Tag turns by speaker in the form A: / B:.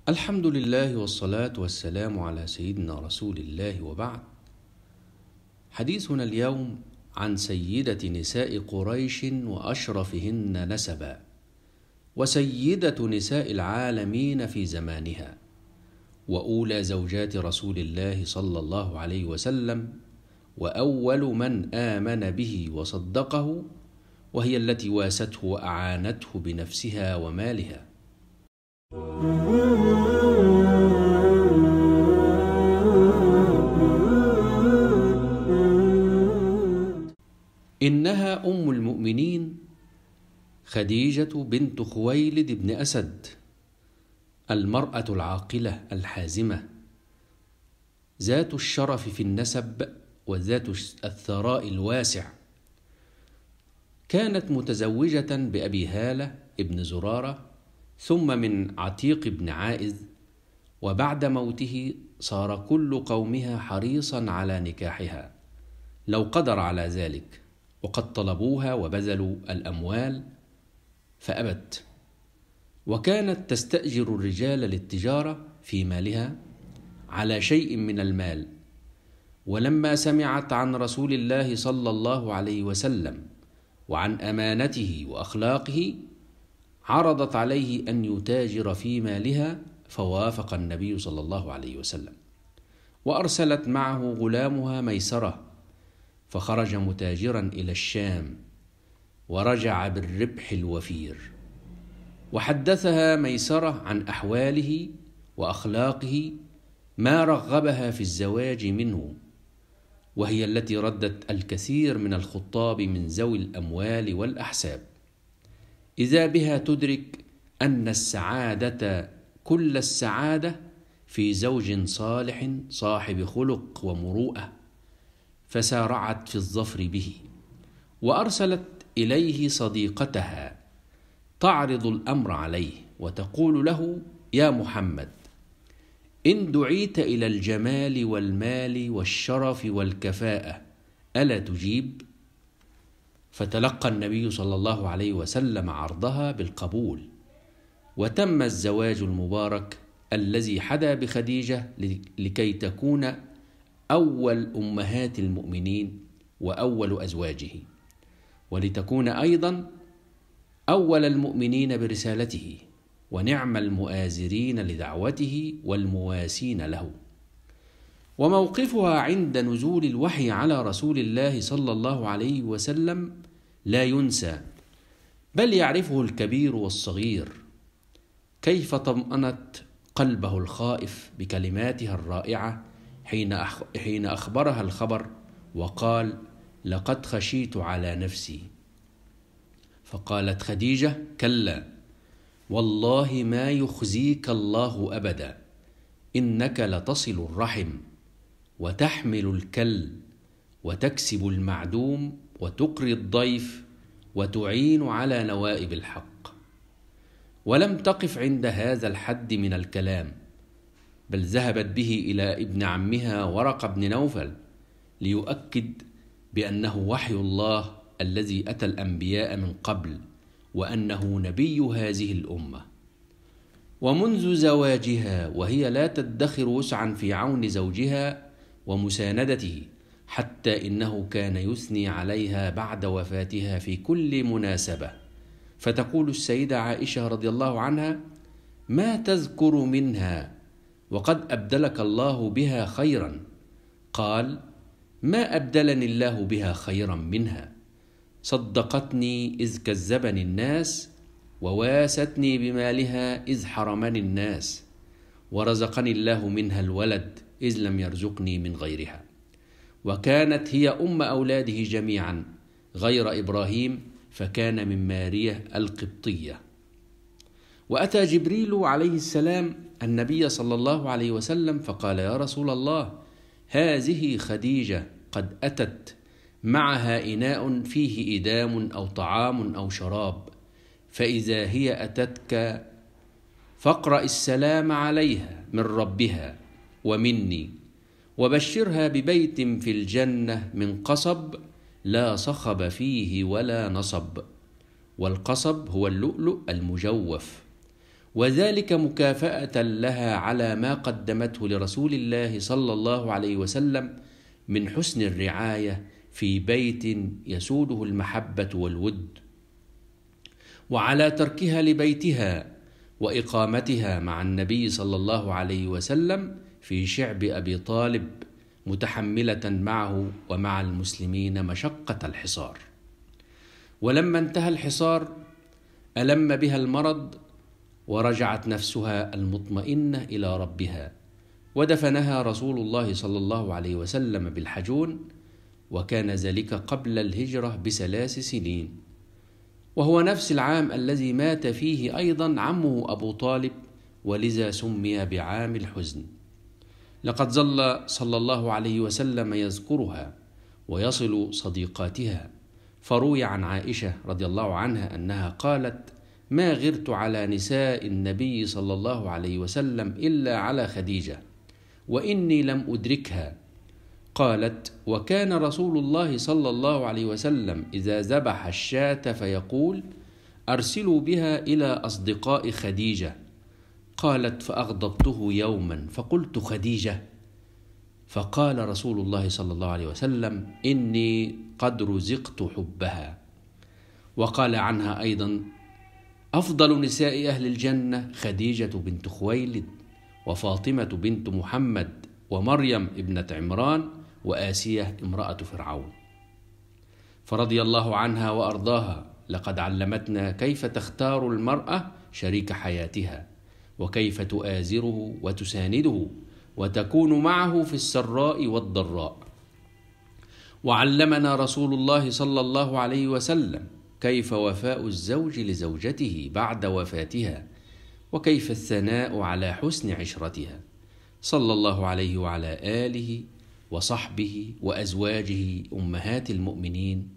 A: الحمد لله والصلاة والسلام على سيدنا رسول الله، وبعد. حديثنا اليوم عن سيدة نساء قريش وأشرفهن نسبا، وسيدة نساء العالمين في زمانها، وأولى زوجات رسول الله صلى الله عليه وسلم، وأول من آمن به وصدقه، وهي التي واسته وأعانته بنفسها ومالها. إنها أم المؤمنين خديجة بنت خويلد بن أسد، المرأة العاقلة الحازمة، ذات الشرف في النسب وذات الثراء الواسع. كانت متزوجة بأبي هالة ابن زرارة، ثم من عتيق بن عائذ، وبعد موته صار كل قومها حريصا على نكاحها لو قدر على ذلك، وقد طلبوها وبذلوا الأموال فأبت، وكانت تستأجر الرجال للتجارة في مالها على شيء من المال. ولما سمعت عن رسول الله صلى الله عليه وسلم وعن أمانته وأخلاقه، عرضت عليه أن يتاجر في مالها، فوافق النبي صلى الله عليه وسلم، وأرسلت معه غلامها ميسرة، فخرج متاجرا إلى الشام، ورجع بالربح الوفير. وحدثها ميسرة عن أحواله وأخلاقه ما رغبها في الزواج منه، وهي التي ردت الكثير من الخطاب من ذوي الأموال والأحساب، إذا بها تدرك أن السعادة كل السعادة في زوج صالح صاحب خلق ومروءة، فسارعت في الظفر به، وأرسلت إليه صديقتها تعرض الأمر عليه وتقول له: يا محمد، إن دعيت إلى الجمال والمال والشرف والكفاءة ألا تجيب؟ فتلقى النبي صلى الله عليه وسلم عرضها بالقبول، وتم الزواج المبارك الذي حدا بخديجة لكي تكون أول أمهات المؤمنين وأول أزواجه، ولتكون أيضا أول المؤمنين برسالته، ونعم المؤازرين لدعوته والمواسين له. وموقفها عند نزول الوحي على رسول الله صلى الله عليه وسلم لا ينسى، بل يعرفه الكبير والصغير. كيف طمأنت قلبه الخائف بكلماتها الرائعة حين أخبرها الخبر وقال: لقد خشيت على نفسي. فقالت خديجة: كلا، والله ما يخزيك الله أبدا، إنك لتصل الرحم وتحمل الكل وتكسب المعدوم وتقري الضيف وتعين على نوائب الحق. ولم تقف عند هذا الحد من الكلام، بل ذهبت به إلى ابن عمها ورقة بن نوفل ليؤكد بأنه وحي الله الذي أتى الأنبياء من قبل، وأنه نبي هذه الأمة. ومنذ زواجها وهي لا تدخر وسعا في عون زوجها ومساندته، حتى إنه كان يثني عليها بعد وفاتها في كل مناسبة. فتقول السيدة عائشة رضي الله عنها: ما تذكر منها وقد أبدلك الله بها خيرا؟ قال: ما أبدلني الله بها خيرا منها، صدقتني إذ كذبني الناس، وواستني بمالها إذ حرمني الناس، ورزقني الله منها الولد إذ لم يرزقني من غيرها. وكانت هي أم أولاده جميعا غير إبراهيم، فكان من مارية القبطية. وأتى جبريل عليه السلام النبي صلى الله عليه وسلم فقال: يا رسول الله، هذه خديجة قد أتت معها إناء فيه إدام أو طعام أو شراب، فإذا هي أتتك فاقرأ السلام عليها من ربها ومني، وبشرها ببيت في الجنة من قصب لا صخب فيه ولا نصب، والقصب هو اللؤلؤ المجوف، وذلك مكافأة لها على ما قدمته لرسول الله صلى الله عليه وسلم من حسن الرعاية في بيت يسوده المحبة والود، وعلى تركها لبيتها وإقامتها مع النبي صلى الله عليه وسلم في شعب أبي طالب، متحملة معه ومع المسلمين مشقة الحصار. ولما انتهى الحصار ألم بها المرض، ورجعت نفسها المطمئنة إلى ربها، ودفنها رسول الله صلى الله عليه وسلم بالحجون، وكان ذلك قبل الهجرة ب3 سنين، وهو نفس العام الذي مات فيه أيضا عمه أبو طالب، ولذا سمي بعام الحزن. لقد ظل صلى الله عليه وسلم يذكرها ويصل صديقاتها، فروي عن عائشة رضي الله عنها أنها قالت: ما غرت على نساء النبي صلى الله عليه وسلم إلا على خديجة، وإني لم أدركها. قالت: وكان رسول الله صلى الله عليه وسلم إذا ذبح الشاة فيقول: أرسلوا بها إلى أصدقاء خديجة. قالت: فأغضبته يوما فقلت: خديجة؟ فقال رسول الله صلى الله عليه وسلم: إني قد رزقت حبها. وقال عنها أيضا: أفضل نساء أهل الجنة خديجة بنت خويلد، وفاطمة بنت محمد، ومريم ابنة عمران، وآسية امرأة فرعون. فرضي الله عنها وأرضاها. لقد علمتنا كيف تختار المرأة شريك حياتها، وكيف تؤازره وتسانده، وتكون معه في السراء والضراء. وعلمنا رسول الله صلى الله عليه وسلم كيف وفاء الزوج لزوجته بعد وفاتها، وكيف الثناء على حسن عشرتها، صلى الله عليه وعلى آله وصحبه وأزواجه أمهات المؤمنين